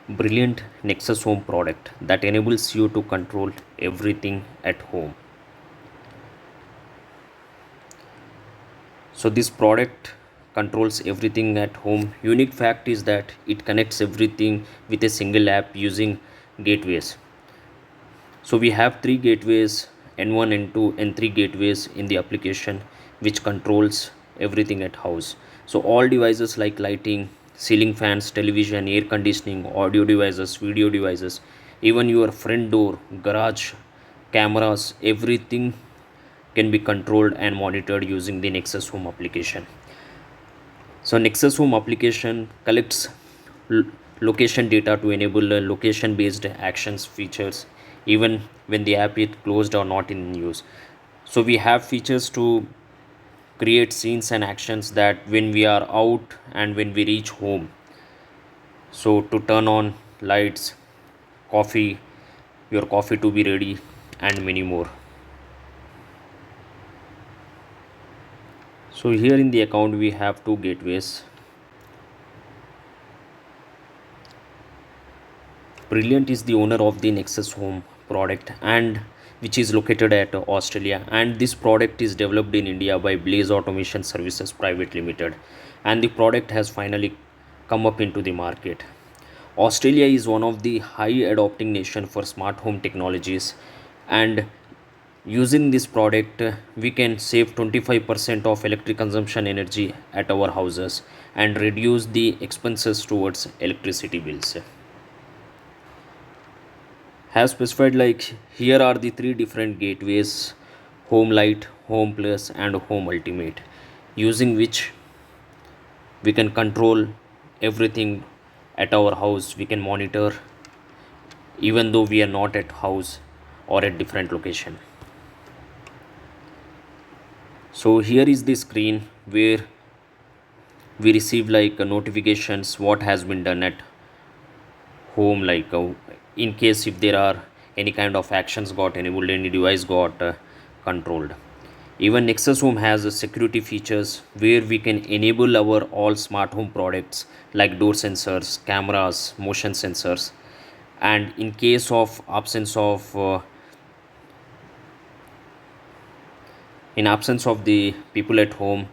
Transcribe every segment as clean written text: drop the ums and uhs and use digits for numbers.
brilliant Nexus Home product that enables you to control everything at home. So this product controls everything at home. Unique fact is that it connects everything with a single app using gateways. So we have three gateways, N1, N2, N3 gateways in the application, which controls everything at house. So all devices like lighting, ceiling fans, television, air conditioning, audio devices, video devices, even your front door, garage, cameras, everything can be controlled and monitored using the Nexus Home application. So Nexus Home application collects l- location data to enable location based actions features even when the app is closed or not in use. So we have features to create scenes and actions that when we are out and when we reach home. So to turn on lights, coffee, your coffee to be ready, and many more. So here in the account we have two gateways. Brilliant is the owner of the Nexus Home product and which is located at Australia, and this product is developed in India by Blaze Automation Services Private Limited, and the product has finally come up into the market. Australia is one of the high adopting nation for smart home technologies, and using this product we can save 25% of electric consumption energy at our houses and reduce the expenses towards electricity bills. Have specified like here are the three different gateways: home light, home plus, and home ultimate, using which we can control everything at our house. We can monitor even though we are not at house or at different location. So here is the screen where we receive like notifications what has been done at home, like in case if there are any kind of actions got enabled, any device got controlled. Even Nexus Home has security features where we can enable our all smart home products like door sensors, cameras, motion sensors, and in case of absence of in absence of the people at home,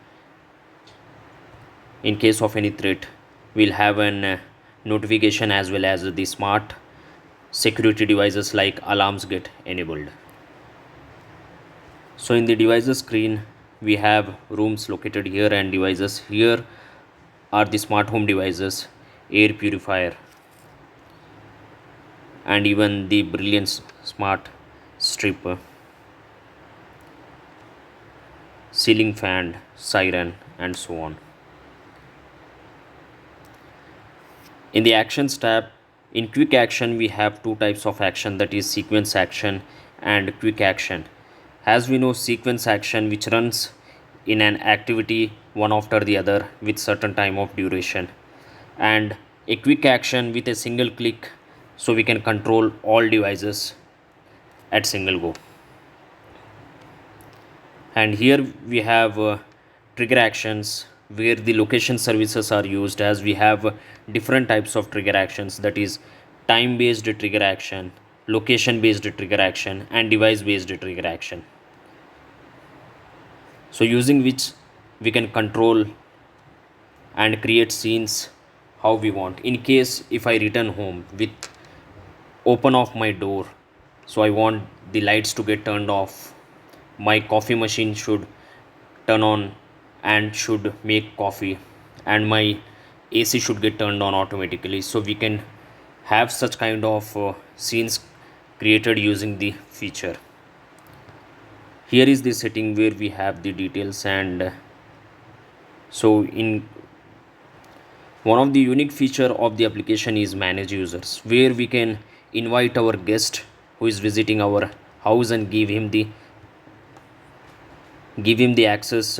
in case of any threat, we'll have an notification as well as the smart security devices like alarms get enabled. So in the devices screen we have rooms located here and devices. Here are the smart home devices, air purifier, and even the brilliant smart strip, ceiling fan, siren, and so on. In the actions tab, in quick action we have two types of action, that is sequence action and quick action. As we know, sequence action which runs in an activity one after the other with certain time of duration, and a quick action with a single click, so we can control all devices at single go. And here we have trigger actions where the location services are used, as we have different types of trigger actions, that is time based trigger action, location based trigger action, and device based trigger action. So using which we can control and create scenes how we want. In case if I return home with open off my door, so I want the lights to get turned off, my coffee machine should turn on and should make coffee, and my AC should get turned on automatically. So we can have such kind of scenes created using the feature. Here is the setting where we have the details, and so in one of the unique feature of the application is manage users, where we can invite our guest who is visiting our house and give him the access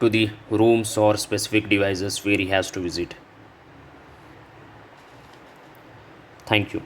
to the rooms or specific devices where he has to visit. Thank you.